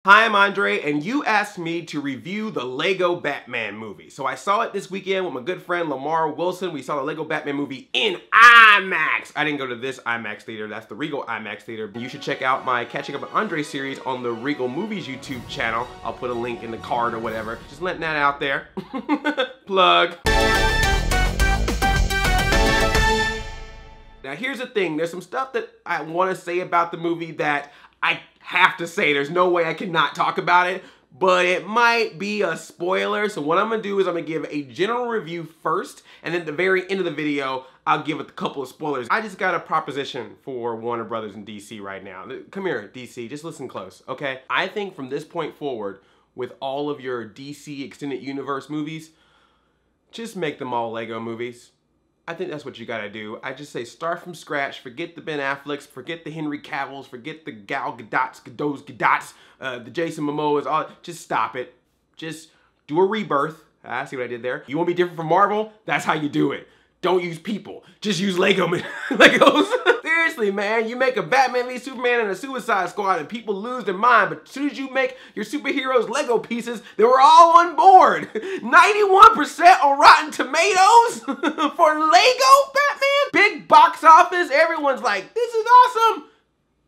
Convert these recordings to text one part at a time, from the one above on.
Hi, I'm Andre, and you asked me to review the Lego Batman movie. So I saw it this weekend with my good friend Lamar Wilson. We saw the Lego Batman movie in IMAX. I didn't go to this IMAX theater, that's the Regal IMAX theater. You should check out my Catching Up with Andre series on the Regal Movies YouTube channel. I'll put a link in the card or whatever. Just letting that out there. Plug. Now here's the thing, there's some stuff that I want to say about the movie that I have to say. There's no way I cannot talk about it, but it might be a spoiler. So what I'm gonna do is I'm gonna give a general review first, and then at the very end of the video, I'll give a couple of spoilers. I just got a proposition for Warner Brothers and DC right now. Come here, DC, just listen close, okay? I think from this point forward, with all of your DC Extended Universe movies, just make them all Lego movies. I think that's what you gotta do. I just say start from scratch, forget the Ben Afflecks, forget the Henry Cavills, forget the Gal Gadots, the Jason Momoas, all, just stop it. Just do a rebirth. I see what I did there. You wanna be different from Marvel? That's how you do it. Don't use people, just use Legos. Seriously, man, you make a Batman v Superman and a Suicide Squad and people lose their mind, but as soon as you make your superheroes Lego pieces, they were all on board. 91% on Rotten Tomatoes for Lego Batman? Big box office, everyone's like, this is awesome.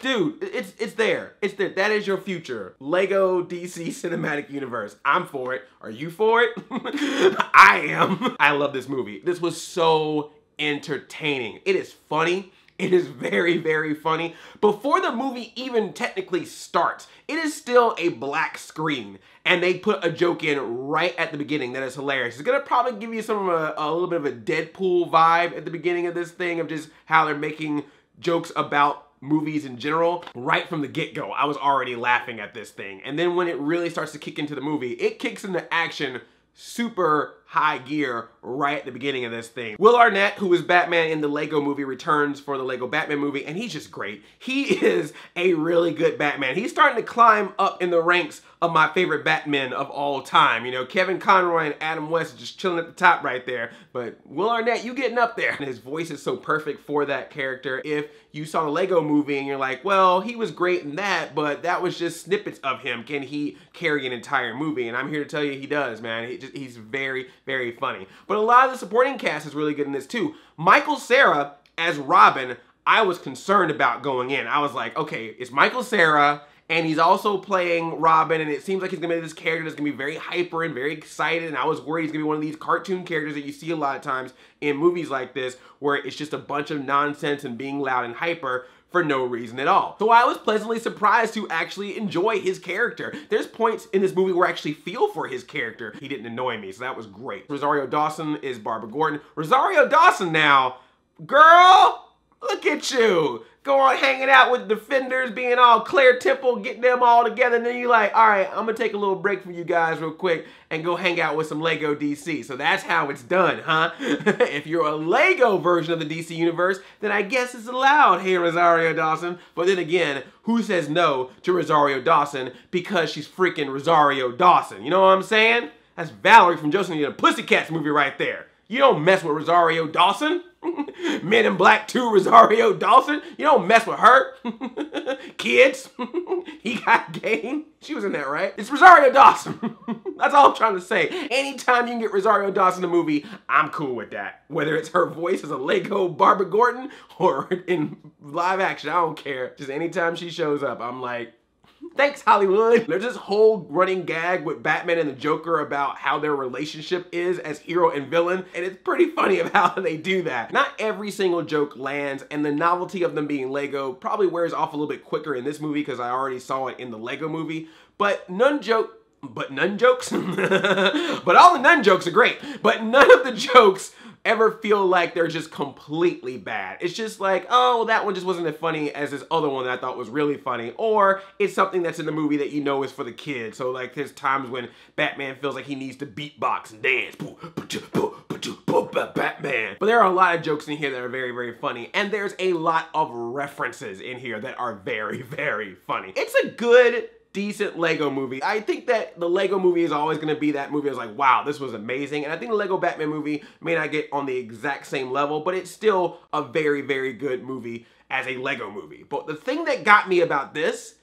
Dude, it's there. It's there. That is your future. Lego DC Cinematic Universe. I'm for it. Are you for it? I am. I love this movie. This was so entertaining. It is funny. It is very, very funny. Before the movie even technically starts, it is still a black screen, and they put a joke in right at the beginning that is hilarious. It's gonna probably give you a little bit of a Deadpool vibe at the beginning of this thing, of just how they're making jokes about movies in general. Right from the get-go, I was already laughing at this thing. And then when it really starts to kick into the movie, it kicks into action super high gear right at the beginning of this thing. Will Arnett, who is Batman in the Lego movie, returns for the Lego Batman movie, and he's just great. He is a really good Batman. He's starting to climb up in the ranks of my favorite Batmen of all time. You know, Kevin Conroy and Adam West just chilling at the top right there. But Will Arnett, you getting up there. And his voice is so perfect for that character. If you saw the Lego movie and you're like, well, he was great in that, but that was just snippets of him. Can he carry an entire movie? And I'm here to tell you he does, man. He's very, very funny. But a lot of the supporting cast is really good in this too. Michael Cera as Robin, I was concerned about going in. I was like, okay, it's Michael Cera, and he's also playing Robin, and it seems like he's gonna be this character that's gonna be very hyper and very excited, and I was worried he's gonna be one of these cartoon characters that you see a lot of times in movies like this, where it's just a bunch of nonsense and being loud and hyper for no reason at all. So I was pleasantly surprised to actually enjoy his character. There's points in this movie where I actually feel for his character. He didn't annoy me, so that was great. Rosario Dawson is Barbara Gordon. Rosario Dawson now, girl, look at you. Go on hanging out with Defenders, being all Claire Temple, getting them all together, and then you're like, all right, I'm gonna take a little break from you guys real quick and go hang out with some Lego DC. So that's how it's done, huh? If you're a Lego version of the DC universe, then I guess it's allowed, hey Rosario Dawson. But then again, who says no to Rosario Dawson because she's freaking Rosario Dawson? You know what I'm saying? That's Valerie from Josie and the Pussycats movie right there. You don't mess with Rosario Dawson. Men in Black 2 Rosario Dawson. You don't mess with her. Kids. He got game. She was in that, right? It's Rosario Dawson. That's all I'm trying to say. Anytime you can get Rosario Dawson in a movie, I'm cool with that. Whether it's her voice as a Lego Barbara Gordon or in live action, I don't care. Just anytime she shows up, I'm like, thanks, Hollywood. There's this whole running gag with Batman and the Joker about how their relationship is as hero and villain, and it's pretty funny of how they do that. Not every single joke lands, and the novelty of them being Lego probably wears off a little bit quicker in this movie because I already saw it in the Lego movie, but nun jokes? But all the nun jokes are great, but none of the jokes ever feel like they're just completely bad. It's just like, oh, that one just wasn't as funny as this other one that I thought was really funny, or it's something that's in the movie that you know is for the kids. So like there's times when Batman feels like he needs to beatbox and dance. Batman. But there are a lot of jokes in here that are very, very funny, and there's a lot of references in here that are very, very funny. It's a good, decent Lego movie. I think that the Lego movie is always gonna be that movie. I was like, wow, this was amazing. And I think the Lego Batman movie may not get on the exact same level, but it's still a very, very good movie as a Lego movie. But the thing that got me about this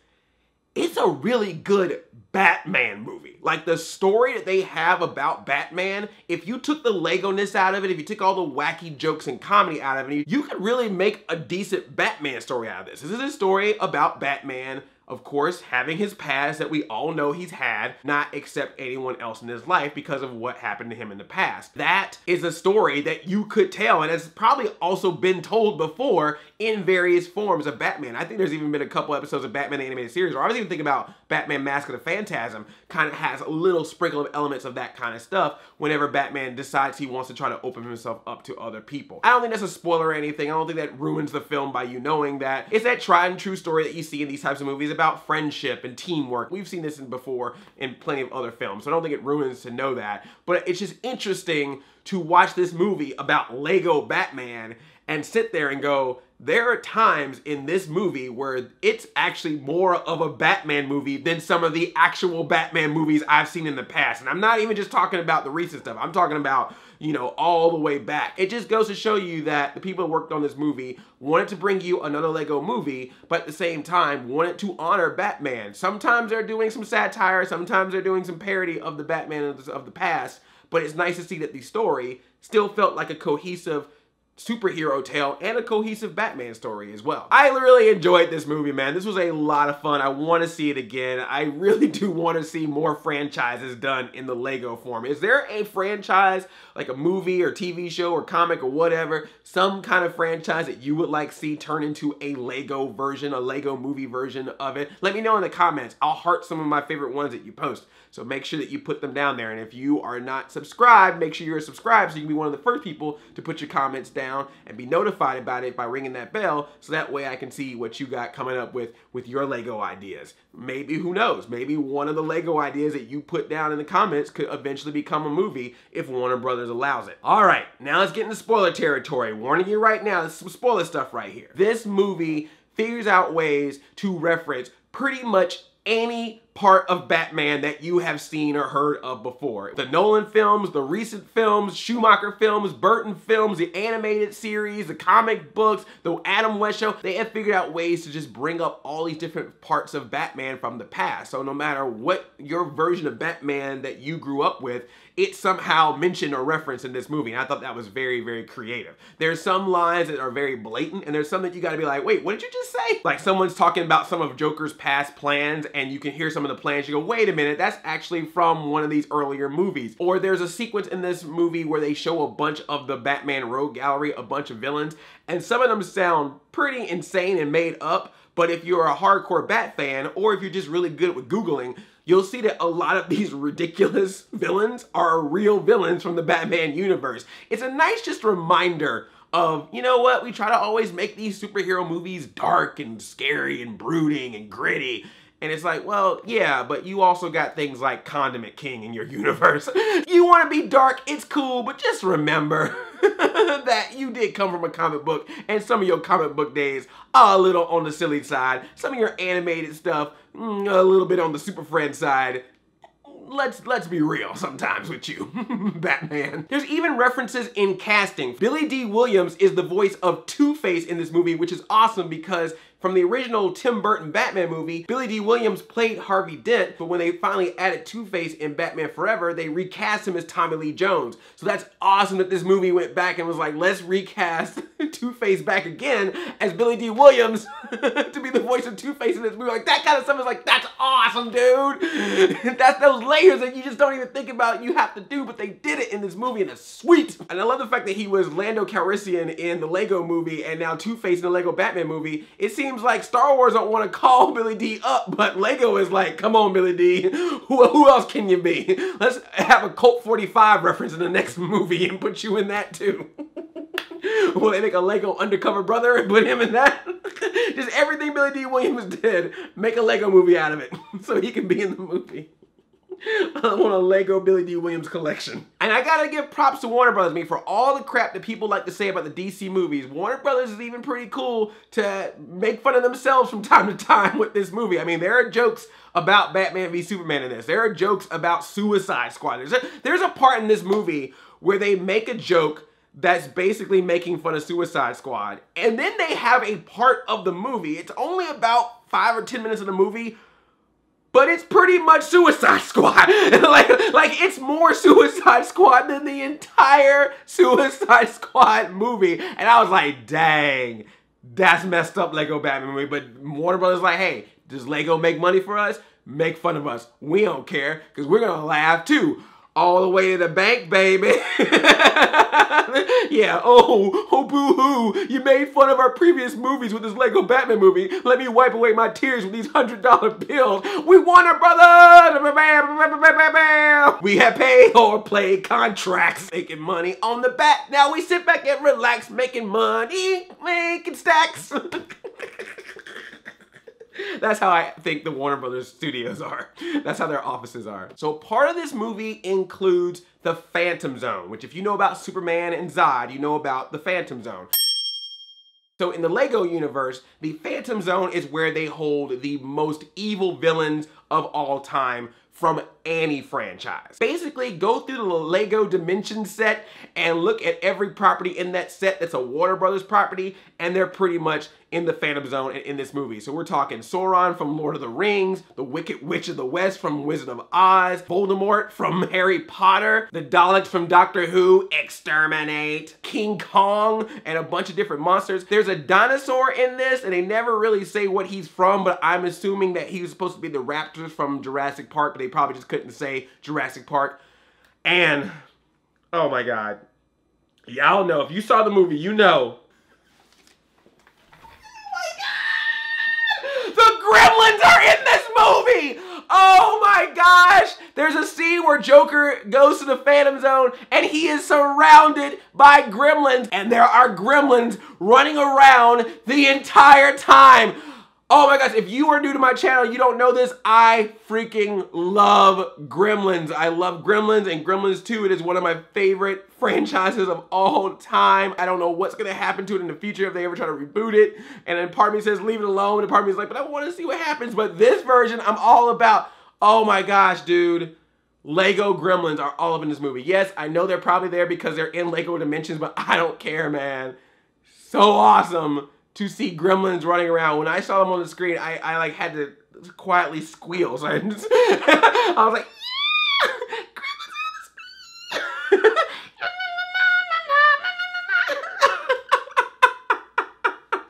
it's a really good Batman movie. Like, the story that they have about Batman, if you took the Lego-ness out of it, if you took all the wacky jokes and comedy out of it, you could really make a decent Batman story out of this. This is a story about Batman, of course, having his past that we all know he's had, not accept anyone else in his life because of what happened to him in the past. That is a story that you could tell, and it's probably also been told before in various forms of Batman. I think there's even been a couple episodes of Batman the Animated Series, or I was even thinking about Batman Mask of the Phantasm, kind of has a little sprinkle of elements of that kind of stuff whenever Batman decides he wants to try to open himself up to other people. I don't think that's a spoiler or anything. I don't think that ruins the film by you knowing that. It's that tried and true story that you see in these types of movies about friendship and teamwork. We've seen this before in plenty of other films, so I don't think it ruins to know that. But it's just interesting to watch this movie about Lego Batman and sit there and go, there are times in this movie where it's actually more of a Batman movie than some of the actual Batman movies I've seen in the past. And I'm not even just talking about the recent stuff. I'm talking about, you know, all the way back. It just goes to show you that the people who worked on this movie wanted to bring you another Lego movie, but at the same time wanted to honor Batman. Sometimes they're doing some satire, sometimes they're doing some parody of the Batman of the past, but it's nice to see that the story still felt like a cohesive superhero tale and a cohesive Batman story as well. I really enjoyed this movie, man. This was a lot of fun. I want to see it again. I really do want to see more franchises done in the Lego form. Is there a franchise, like a movie or TV show or comic or whatever, some kind of franchise that you would like to see turn into a Lego version, a Lego movie version of it? Let me know in the comments. I'll heart some of my favorite ones that you post. So make sure that you put them down there. And if you are not subscribed, make sure you're subscribed so you can be one of the first people to put your comments down and be notified about it by ringing that bell, so that way I can see what you got coming up with your Lego ideas. Maybe, who knows, maybe one of the Lego ideas that you put down in the comments could eventually become a movie if Warner Brothers allows it. All right, now let's get into spoiler territory. Warning you right now, this is some spoiler stuff right here. This movie figures out ways to reference pretty much any part of Batman that you have seen or heard of before. The Nolan films, the recent films, Schumacher films, Burton films, the animated series, the comic books, the Adam West show, they have figured out ways to just bring up all these different parts of Batman from the past. So no matter what your version of Batman that you grew up with, it's somehow mentioned or referenced in this movie. And I thought that was very, very creative. There's some lines that are very blatant, and there's some that you gotta be like, wait, what did you just say? Like someone's talking about some of Joker's past plans, and you can hear some of the plans, you go, wait a minute, that's actually from one of these earlier movies. Or there's a sequence in this movie where they show a bunch of the Batman Rogue Gallery, a bunch of villains, and some of them sound pretty insane and made up, but if you're a hardcore Bat fan, or if you're just really good with Googling, you'll see that a lot of these ridiculous villains are real villains from the Batman universe. It's a nice just reminder of, you know what, we try to always make these superhero movies dark and scary and brooding and gritty. And it's like, well, yeah, but you also got things like Condiment King in your universe. You want to be dark, it's cool, but just remember that you did come from a comic book, and some of your comic book days are a little on the silly side. Some of your animated stuff, a little bit on the Super Friend side. Let's be real sometimes with you, Batman. There's even references in casting. Billy D. Williams is the voice of Two-Face in this movie, which is awesome because from the original Tim Burton Batman movie, Billy D. Williams played Harvey Dent, but when they finally added Two-Face in Batman Forever, they recast him as Tommy Lee Jones. So that's awesome that this movie went back and was like, let's recast Two-Face back again as Billy D. Williams to be the voice of Two-Face in this movie. Like, that kind of stuff is like, that's awesome, dude. That's those layers that you just don't even think about you have to do, but they did it in this movie and it's sweet. And I love the fact that he was Lando Calrissian in the Lego movie and now Two-Face in the Lego Batman movie. It seems like Star Wars don't want to call Billy D up, but Lego is like, come on, Billy D. Who else can you be? Let's have a Colt 45 reference in the next movie and put you in that too. Will they make a Lego undercover brother and put him in that? Just everything Billy D. Williams did, make a Lego movie out of it so he can be in the movie. I want a Lego Billy D. Williams collection. And I gotta give props to Warner Brothers. I mean, for all the crap that people like to say about the DC movies, Warner Brothers is even pretty cool to make fun of themselves from time to time with this movie. I mean, there are jokes about Batman v Superman in this. There are jokes about Suicide Squad. There's a part in this movie where they make a joke that's basically making fun of Suicide Squad. And then they have a part of the movie, it's only about 5 or 10 minutes of the movie, but it's pretty much Suicide Squad. like it's more Suicide Squad than the entire Suicide Squad movie. And I was like, dang, that's messed up Lego Batman movie. But Warner Brothers like, hey, does Lego make money for us? Make fun of us. We don't care, because we're gonna laugh too. All the way to the bank, baby. Yeah, oh boo-hoo. You made fun of our previous movies with this Lego Batman movie. Let me wipe away my tears with these $100 bills. We won it, brother! We have paid or played contracts, making money on the bat. Now we sit back and relax, making money, making stacks. That's how I think the Warner Brothers studios are. That's how their offices are. So part of this movie includes the Phantom Zone, which if you know about Superman and Zod, you know about the Phantom Zone. So in the Lego universe, the Phantom Zone is where they hold the most evil villains of all time from any franchise. Basically, go through the Lego Dimension set and look at every property in that set that's a Warner Brothers property, and they're pretty much in the Phantom Zone in this movie. So we're talking Sauron from Lord of the Rings, the Wicked Witch of the West from Wizard of Oz, Voldemort from Harry Potter, the Daleks from Doctor Who, Exterminate, King Kong, and a bunch of different monsters. There's a dinosaur in this, and they never really say what he's from, but I'm assuming that he was supposed to be the raptors from Jurassic Park, but they probably just couldn't say Jurassic Park. And, oh my God. Y'all know, if you saw the movie, you know. Gremlins are in this movie! Oh my gosh! There's a scene where Joker goes to the Phantom Zone and he is surrounded by gremlins, and there are gremlins running around the entire time. Oh my gosh, if you are new to my channel, you don't know this, I freaking love Gremlins. I love Gremlins, and Gremlins 2, it is one of my favorite franchises of all time. I don't know what's gonna happen to it in the future if they ever try to reboot it. And then part of me says leave it alone, and part of me is like, but I wanna see what happens. But this version, I'm all about, oh my gosh, dude. Lego Gremlins are all up in this movie. Yes, I know they're probably there because they're in Lego Dimensions, but I don't care, man. So awesome to see Gremlins running around. When I saw them on the screen, I like had to quietly squeal. So I was like,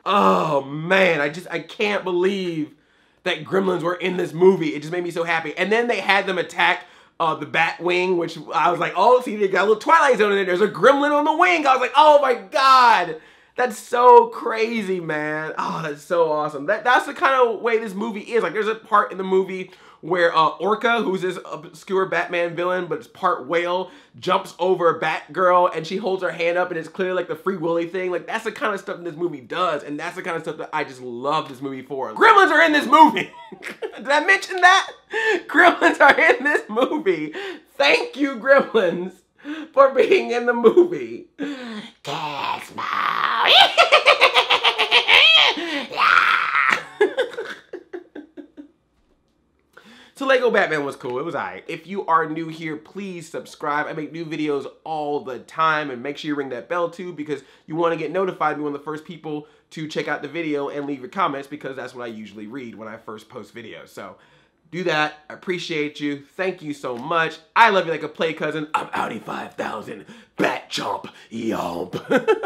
oh man, I can't believe that Gremlins were in this movie. It just made me so happy. And then they had them attack the Batwing, which I was like, oh, see, they got a little Twilight Zone in there. There's a gremlin on the wing. I was like, oh my God. That's so crazy, man. Oh, that's so awesome. That's the kind of way this movie is. Like, there's a part in the movie where Orca, who's this obscure Batman villain, but it's part whale, jumps over Batgirl, and she holds her hand up, and it's clearly like the Free Willy thing. Like, that's the kind of stuff that this movie does, and that's the kind of stuff that I just love this movie for. Gremlins are in this movie. Did I mention that? Gremlins are in this movie. Thank you, Gremlins, for being in the movie. Gizmo. So Lego Batman was cool. It was alright. If you are new here, please subscribe. I make new videos all the time, and make sure you ring that bell too, because you want to get notified, be one of the first people to check out the video and leave your comments, because that's what I usually read when I first post videos. So do that. I appreciate you. Thank you so much. I love you like a play cousin. I'm Audi 5000. Bat chomp. Yomp.